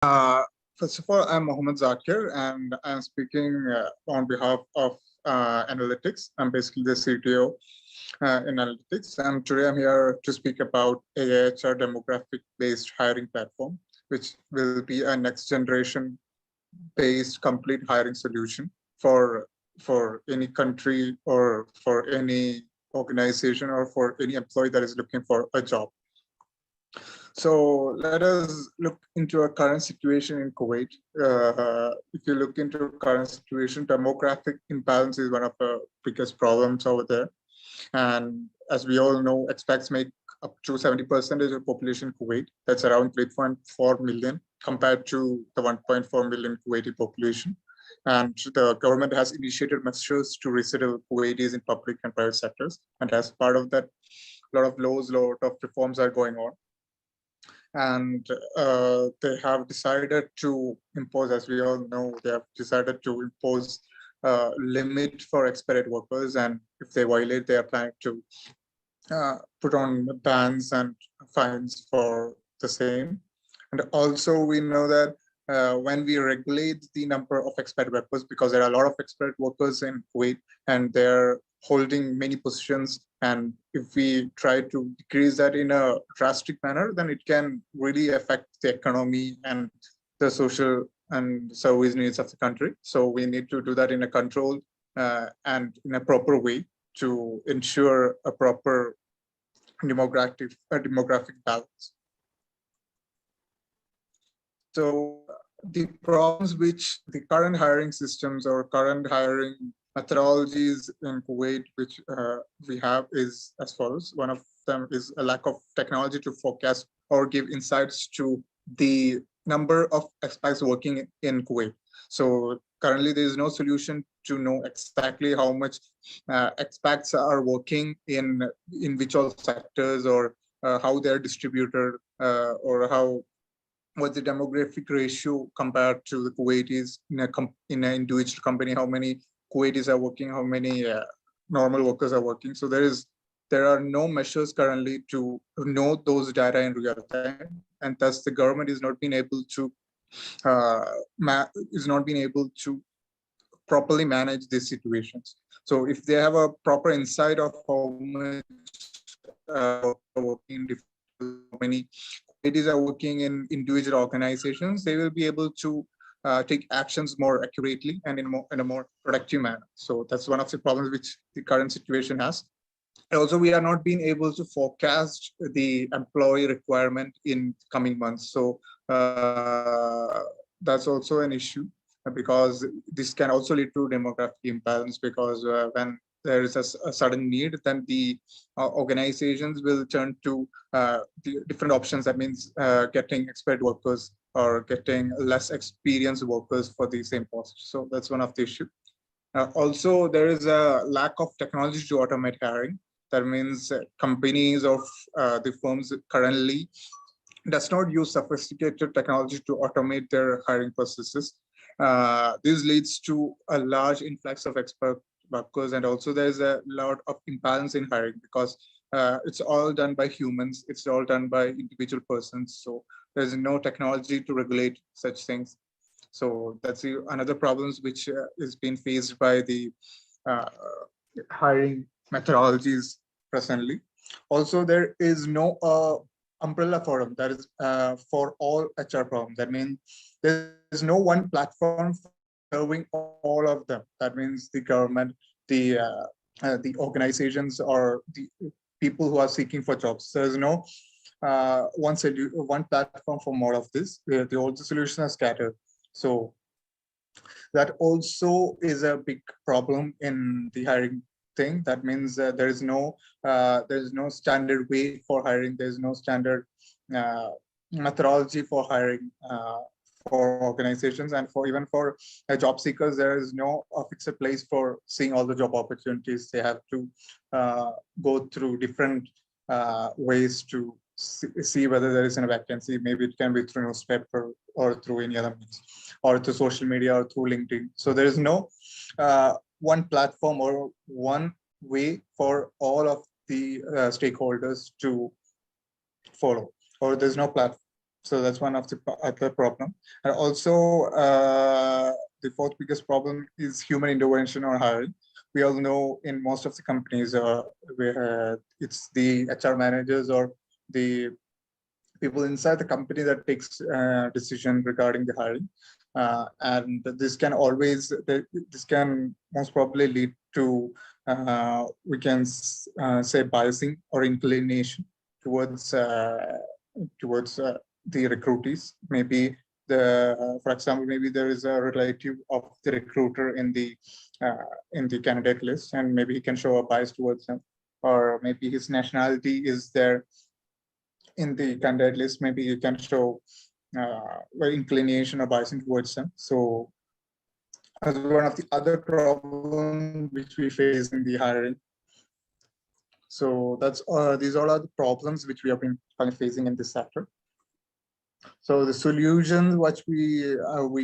Uh, First of all, I'm Mohammed Zakir, and I'm speaking on behalf of Analytics. I'm basically the CTO in Analytics, and today I'm here to speak about AIHR demographic-based hiring platform, which will be a next-generation-based complete hiring solution for any country or for any organization or for any employee that is looking for a job. So let us look into our current situation in Kuwait. If you look into current situation, demographic imbalance is one of the biggest problems over there. And as we all know, expats make up to 70% of population in Kuwait. That's around 3.4 million compared to the 1.4 million Kuwaiti population. And the government has initiated measures to resettle Kuwaitis in public and private sectors. And as part of that, a lot of laws, a lot of reforms are going on. And they have decided to impose, as we all know, they have decided to impose a limit for expatriate workers, and if they violate, they are planning to put on bans and fines for the same. And also we know that when we regulate the number of expatriate workers, because there are a lot of expatriate workers in Kuwait and they're holding many positions, and if we try to decrease that in a drastic manner, then it can really affect the economy and the social and service needs of the country. So we need to do that in a controlled and in a proper way to ensure a proper demographic balance. So the problems which the current hiring systems or current hiring methodologies in Kuwait, which we have, is as follows. One of them is a lack of technology to forecast or give insights to the number of expats working in Kuwait. So currently there is no solution to know exactly how much expats are working in which all sectors, or how they're distributed, or what's the demographic ratio compared to the Kuwaitis in an individual company, how many Kuwaitis are working, how many normal workers are working. So there are no measures currently to know those data in real time, and thus the government is not being able to properly manage these situations. So if they have a proper insight of how much working, how many Kuwaitis are working in individual organizations, they will be able to take actions more accurately and in a more productive manner. So that's one of the problems which the current situation has. And also, we are not being able to forecast the employee requirement in coming months. So that's also an issue, because this can also lead to demographic imbalance, because when there is a sudden need, then the organizations will turn to the different options. That means getting expert workers or getting less experienced workers for the same post. So that's one of the issues. Also, there is a lack of technology to automate hiring. That means companies of the firms currently does not use sophisticated technology to automate their hiring processes. This leads to a large influx of expert workers, and also there's a lot of imbalance in hiring, because it's all done by humans, it's all done by individual persons. So there's no technology to regulate such things. So that's another problems which is being faced by the hiring methodologies presently. Also, there is no umbrella forum that is for all HR problems. That means there's no one platform serving all of them. That means the government, the organizations, or the people who are seeking for jobs. There's no one platform for more of this. The old solutions are scattered. So that also is a big problem in the hiring thing. That means there is no standard way for hiring. There's no standard methodology for hiring for organizations, and even for job seekers, there is no fixed place for seeing all the job opportunities. They have to go through different ways to see whether there is a vacancy. Maybe it can be through newspaper or through any other means, or through social media or through LinkedIn. So there is no one platform or one way for all of the stakeholders to follow, or there's no platform. So that's one of the other problem. And also, the fourth biggest problem is human intervention or hiring. We all know in most of the companies, it's the HR managers or the people inside the company that takes decision regarding the hiring. And this can this can most probably lead to, we can say, biasing or inclination towards the recruitees. Maybe for example, maybe there is a relative of the recruiter in the candidate list, and maybe he can show a bias towards them, or maybe his nationality is there in the candidate list. Maybe you can show inclination or biasing towards them. So as one of the other problems which we face in the hiring. So that's these all are the problems which we have been kind of facing in this sector. So the solutions what we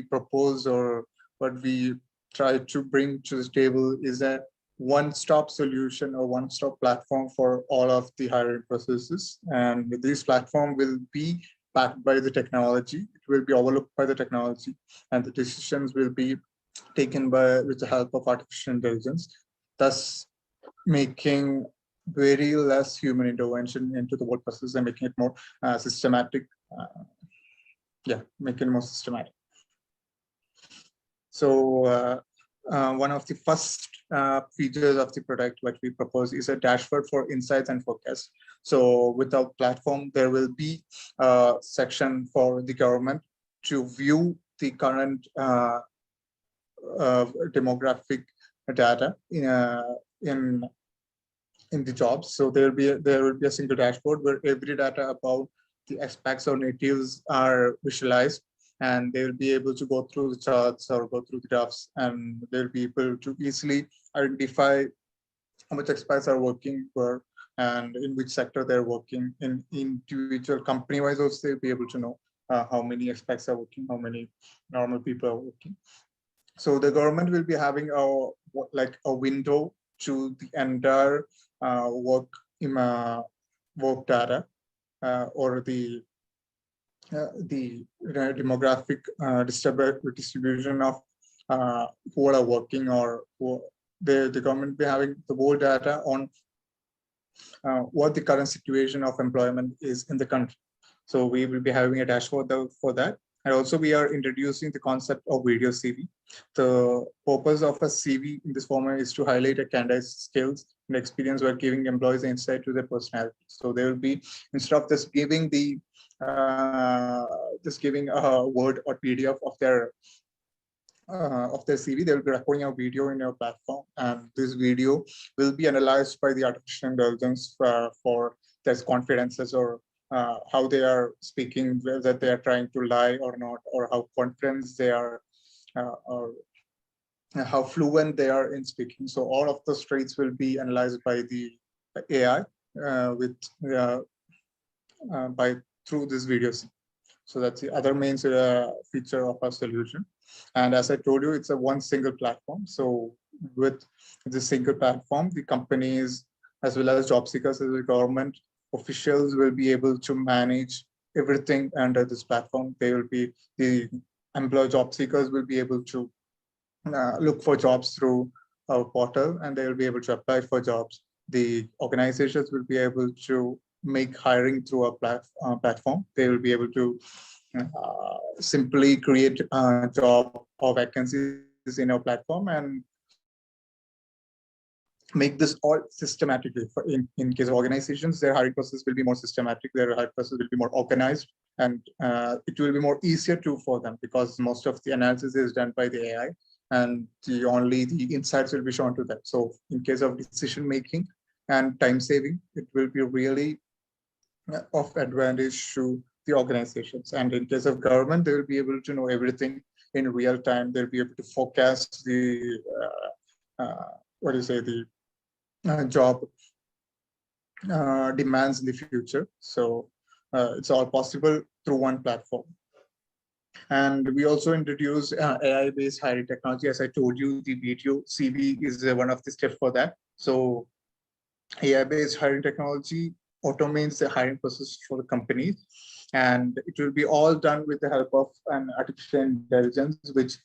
propose, or what we try to bring to the table, is a one-stop solution or one-stop platform for all of the hiring processes. And this platform will be backed by the technology. It will be overlooked by the technology, and the decisions will be taken with the help of artificial intelligence, thus making very less human intervention into the work process and making it more systematic. Making it more systematic. So one of the first features of the product what we propose is a dashboard for insights and forecasts. So with our platform, there will be a section for the government to view the current demographic data in the jobs. So there will be a single dashboard where every data about the expats or natives are visualized, and they will be able to go through the charts or go through the graphs, and they'll be able to easily identify how much expats are working for and in which sector they're working. In individual company wise also, they'll be able to know how many expats are working, how many normal people are working. So the government will be having a window to the entire work data, or the demographic distribution of who are working, or the government will be having the whole data on what the current situation of employment is in the country. So we will be having a dashboard for that. And also we are introducing the concept of video CV. The purpose of a CV in this format is to highlight a candidate's skills and experience while giving employees insight to their personality. So they will be, instead of just giving a word or PDF of their CV, they will be recording a video in your platform, and this video will be analyzed by the artificial intelligence for their confidences, or how they are speaking, whether they are trying to lie or not, or how confident they are, or how fluent they are in speaking. So all of those traits will be analyzed by the AI through this video. So that's the other main feature of our solution. And as I told you, it's one single platform. So with this single platform, the companies as well as job seekers as the government officials will be able to manage everything under this platform. The job seekers will be able to look for jobs through our portal, and they will be able to apply for jobs. The organizations will be able to make hiring through our platform. They will be able to simply create a job or vacancies in our platform and make this all systematically. In case of organizations, their hiring process will be more systematic, their hiring process will be more organized, and it will be more easier for them, because most of the analysis is done by the AI, and the insights will be shown to them. So in case of decision making and time saving, it will be really of advantage to the organizations. And in case of government, they will be able to know everything in real time. They'll be able to forecast the job demands in the future. So it's all possible through one platform. And we also introduced AI-based hiring technology. As I told you, the video CV is one of the steps for that. So AI-based hiring technology automates the hiring process for the companies, And it will be all done with the help of an artificial intelligence, which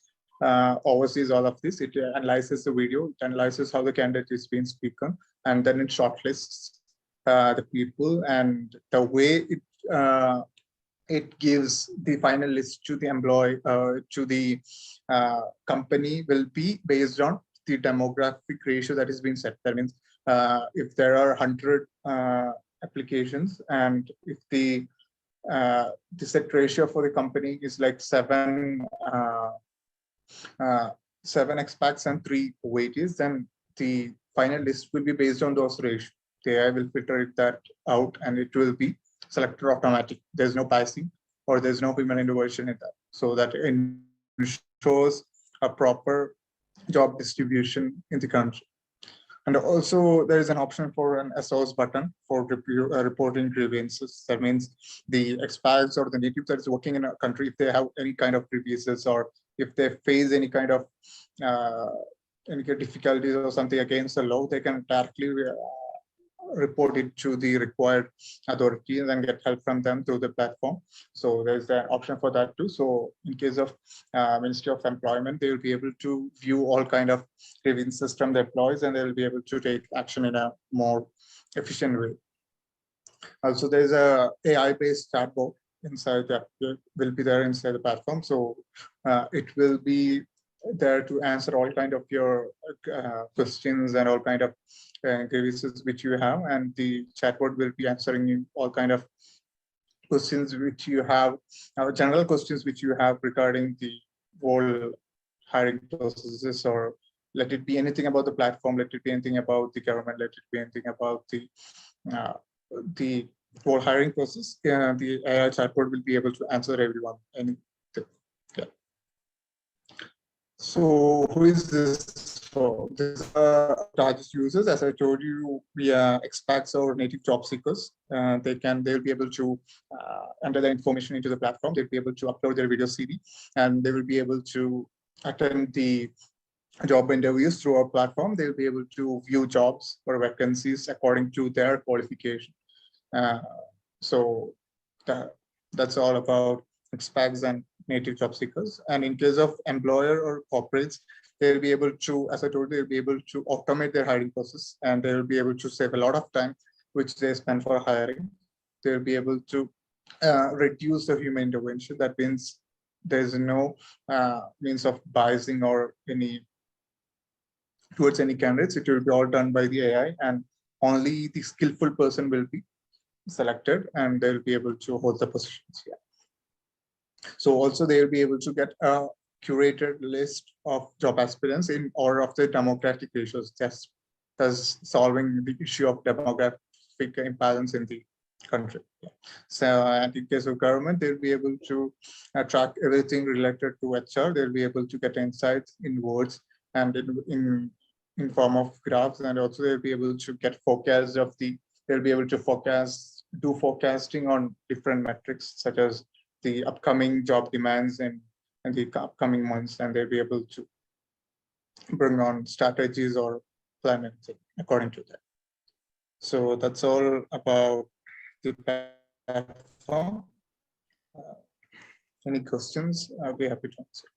oversees all of this. It analyzes the video, it analyzes how the candidate is being spoken, and then it shortlists the people. And the way it gives the final list to the employee, to the company, will be based on the demographic ratio that is being set. That means if there are 100 applications, and if the set ratio for the company is like 7 expats and 3 Kuwaitis, then the final list will be based on those ratios. The AI will filter that out, and it will be selected automatic. There's no biasing or there's no human intervention in that. So that ensures a proper job distribution in the country. And also there is an option for an SOS button for reporting grievances. That means the expats or the native that is working in a country, if they have any kind of grievances, or if they face any kind of difficulties or something against the law, they can directly report it to the required authorities and get help from them through the platform. So there's an option for that too. So in case of Ministry of Employment, they will be able to view all kind of grievances from the employees, and they will be able to take action in a more efficient way. Also, there's a AI-based chatbot inside that will be there inside the platform. So it will be there to answer all kind of your questions and all kind of grievances which you have, and the chatbot will be answering you all kind of questions which you have, general questions which you have regarding the whole hiring processes, or let it be anything about the platform, let it be anything about the government, let it be anything about the whole hiring process. The AI chatbot will be able to answer everyone. Yeah. So who is this for? These are largest users. As I told you, via expats or native job seekers. They'll be able to enter the information into the platform. They'll be able to upload their video CV, and they will be able to attend the job interviews through our platform. They'll be able to view jobs or vacancies according to their qualification. So that's all about expats and native job seekers. And in case of employer or corporates, they'll be able to, as I told you, they'll be able to automate their hiring process, and they'll be able to save a lot of time which they spend for hiring. They'll be able to reduce the human intervention. That means there's no means of biasing or towards any candidates. It will be all done by the AI, and only the skillful person will be selected, and they'll be able to hold the positions here. So also they will be able to get a curated list of job aspirants in order of the demographic ratios, thus solving the issue of demographic imbalance in the country. So, and in case of government, they'll be able to track everything related to HR. They'll be able to get insights in words and in form of graphs, and also they'll be able to get forecasts of they'll be able to do forecasting on different metrics, such as the upcoming job demands and the upcoming months, and they'll be able to bring on strategies or plan anything according to that. So that's all about the platform. Any questions? I'll be happy to answer.